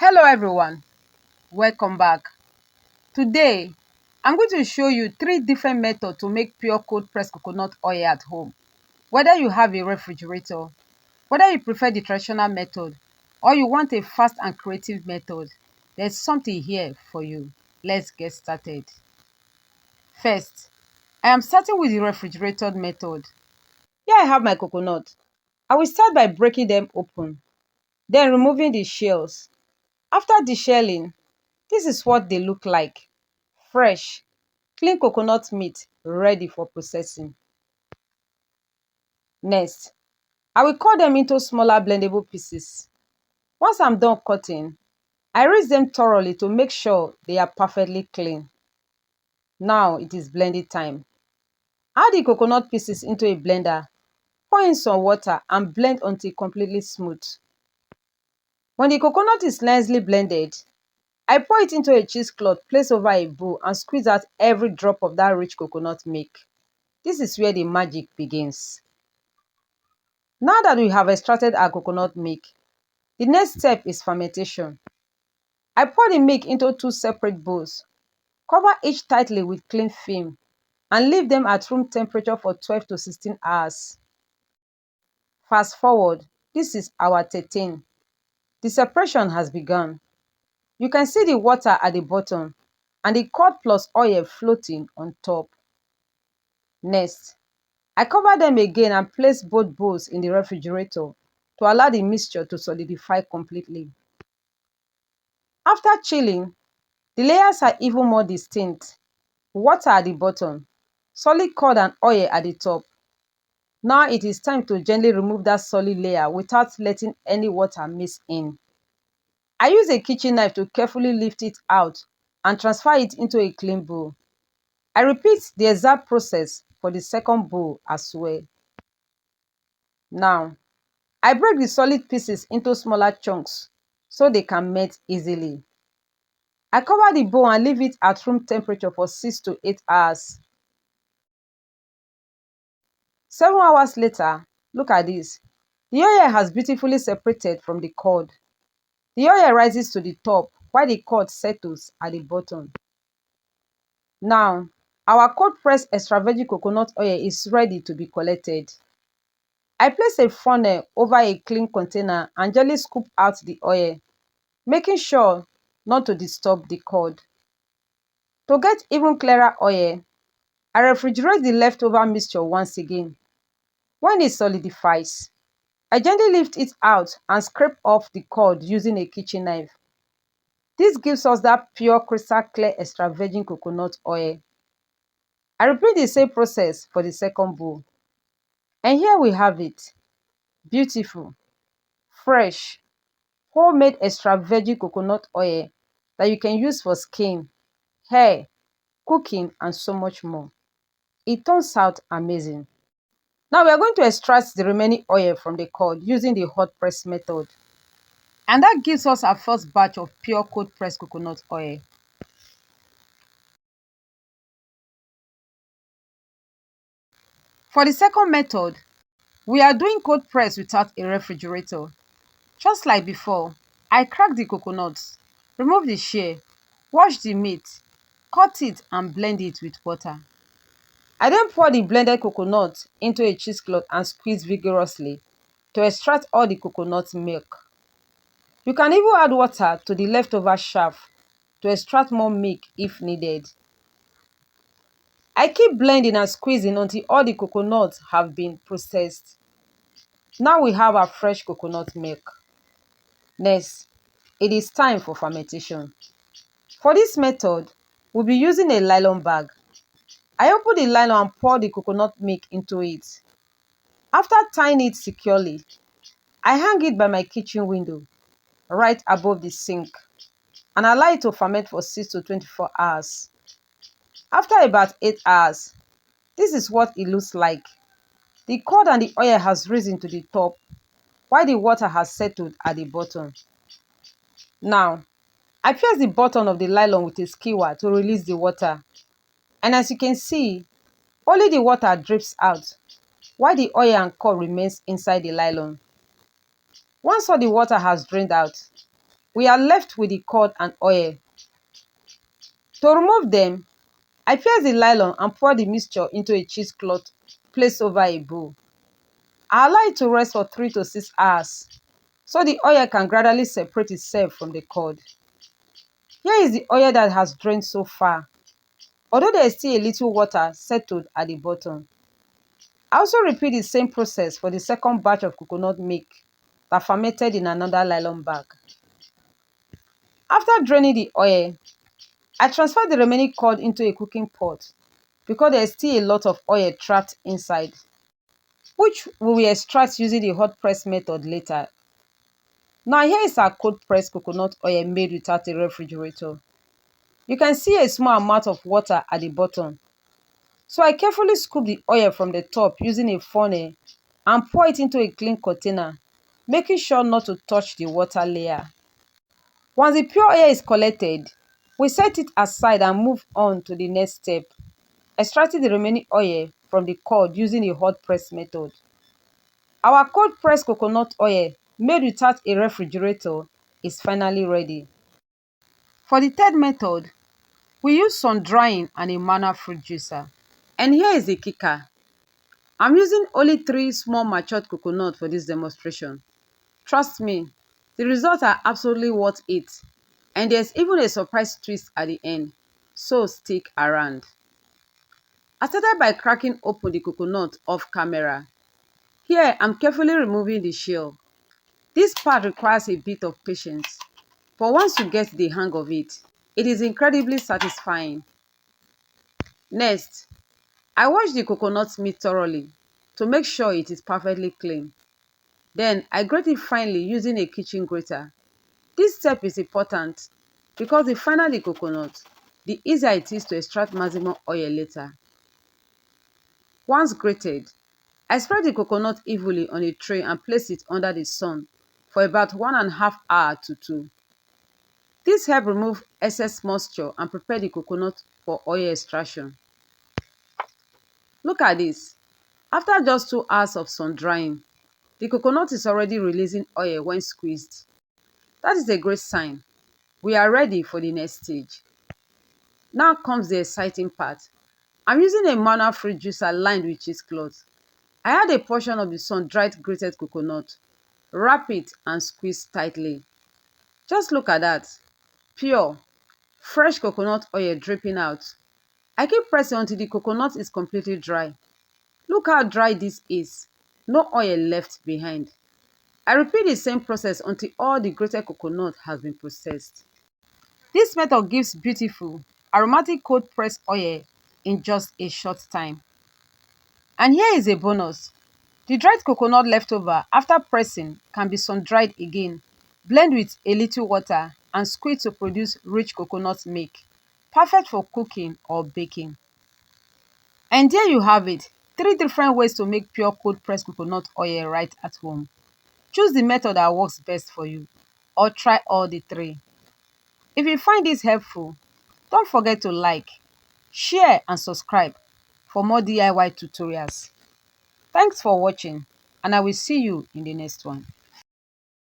Hello everyone, welcome back. Today, I'm going to show you 3 different methods to make pure cold pressed coconut oil at home. Whether you have a refrigerator, whether you prefer the traditional method, or you want a fast and creative method, there's something here for you. Let's get started. First, I am starting with the refrigerated method. Here I have my coconut. I will start by breaking them open, then removing the shells. After deshelling, this is what they look like. Fresh, clean coconut meat ready for processing. Next, I will cut them into smaller blendable pieces. Once I'm done cutting, I rinse them thoroughly to make sure they are perfectly clean. Now it is blending time. Add the coconut pieces into a blender, pour in some water and blend until completely smooth. When the coconut is nicely blended, I pour it into a cheesecloth placed over a bowl and squeeze out every drop of that rich coconut milk. This is where the magic begins. Now that we have extracted our coconut milk, the next step is fermentation. I pour the milk into 2 separate bowls, cover each tightly with cling film, and leave them at room temperature for 12 to 16 hours. Fast forward, this is hour 13. The separation has begun. You can see the water at the bottom and the curd plus oil floating on top. Next, I cover them again and place both bowls in the refrigerator to allow the mixture to solidify completely. After chilling, the layers are even more distinct. Water at the bottom, solid curd and oil at the top. Now it is time to gently remove that solid layer without letting any water mix in. I use a kitchen knife to carefully lift it out and transfer it into a clean bowl. I repeat the exact process for the second bowl as well. Now, I break the solid pieces into smaller chunks so they can melt easily. I cover the bowl and leave it at room temperature for 6 to 8 hours. 7 hours later, look at this. The oil has beautifully separated from the curd. The oil rises to the top while the curd settles at the bottom. Now, our cold pressed extra virgin coconut oil is ready to be collected. I place a funnel over a clean container and gently scoop out the oil, making sure not to disturb the curd. To get even clearer oil, I refrigerate the leftover mixture once again. When it solidifies, I gently lift it out and scrape off the curd using a kitchen knife. This gives us that pure crystal clear extra virgin coconut oil. I repeat the same process for the second bowl. And here we have it. Beautiful, fresh, homemade extra virgin coconut oil that you can use for skin, hair, cooking, and so much more. It turns out amazing. Now we are going to extract the remaining oil from the curd using the hot press method. And that gives us our first batch of pure cold pressed coconut oil. For the second method, we are doing cold press without a refrigerator. Just like before, I crack the coconuts, remove the shell, wash the meat, cut it and blend it with water. I then pour the blended coconut into a cheesecloth and squeeze vigorously to extract all the coconut milk. You can even add water to the leftover chaff to extract more milk if needed. I keep blending and squeezing until all the coconuts have been processed. Now we have our fresh coconut milk. Next, it is time for fermentation. For this method, we'll be using a nylon bag. I open the nylon and pour the coconut milk into it. After tying it securely, I hang it by my kitchen window, right above the sink, and allow it to ferment for 6 to 24 hours. After about 8 hours, this is what it looks like. The curd and the oil has risen to the top, while the water has settled at the bottom. Now, I pierce the bottom of the nylon with a skewer to release the water. And as you can see, only the water drips out, while the oil and curd remains inside the nylon. Once all the water has drained out, We are left with the curd and oil. To remove them, I pierce the nylon and pour the mixture into a cheesecloth placed over a bowl. I allow it to rest for 3 to 6 hours so the oil can gradually separate itself from the curd. Here is the oil that has drained so far, although there is still a little water settled at the bottom. I also repeat the same process for the second batch of coconut milk that fermented in another nylon bag. After draining the oil, I transfer the remaining curd into a cooking pot because there is still a lot of oil trapped inside, which we will extract using the hot press method later. Now here is our cold pressed coconut oil made without a refrigerator. You can see a small amount of water at the bottom. So I carefully scoop the oil from the top using a funnel and pour it into a clean container, making sure not to touch the water layer. Once the pure oil is collected, we set it aside and move on to the next step, extracting the remaining oil from the curd using a hot press method. Our cold pressed coconut oil made without a refrigerator is finally ready. For the third method, we use sun drying and a manual fruit juicer. And here is the kicker. I'm using only 3 small matured coconuts for this demonstration. Trust me, the results are absolutely worth it. And there's even a surprise twist at the end, so stick around. I started by cracking open the coconut off camera. Here, I'm carefully removing the shell. This part requires a bit of patience, but once you get the hang of it, it is incredibly satisfying. Next, I wash the coconut meat thoroughly to make sure it is perfectly clean. Then I grate it finely using a kitchen grater. This step is important because the finer the coconut, the easier it is to extract maximum oil later. Once grated, I spread the coconut evenly on a tray and place it under the sun for about 1.5 hours to 2. This helps remove excess moisture and prepare the coconut for oil extraction. Look at this. After just 2 hours of sun drying, the coconut is already releasing oil when squeezed. That is a great sign. We are ready for the next stage. Now comes the exciting part. I'm using a manual fruit juicer lined with cheesecloth. I add a portion of the sun-dried grated coconut, wrap it and squeeze tightly. Just look at that. Pure, fresh coconut oil dripping out. I keep pressing until the coconut is completely dry. Look how dry this is. No oil left behind. I repeat the same process until all the grated coconut has been processed. This method gives beautiful, aromatic cold pressed oil in just a short time. And here is a bonus. The dried coconut leftover after pressing can be sun-dried again. Blend with a little water and squeeze to produce rich coconut milk, perfect for cooking or baking. And there you have it, 3 different ways to make pure cold pressed coconut oil right at home. Choose the method that works best for you, or try all the 3. If you find this helpful, don't forget to like, share and subscribe for more DIY tutorials. Thanks for watching, and I will see you in the next one.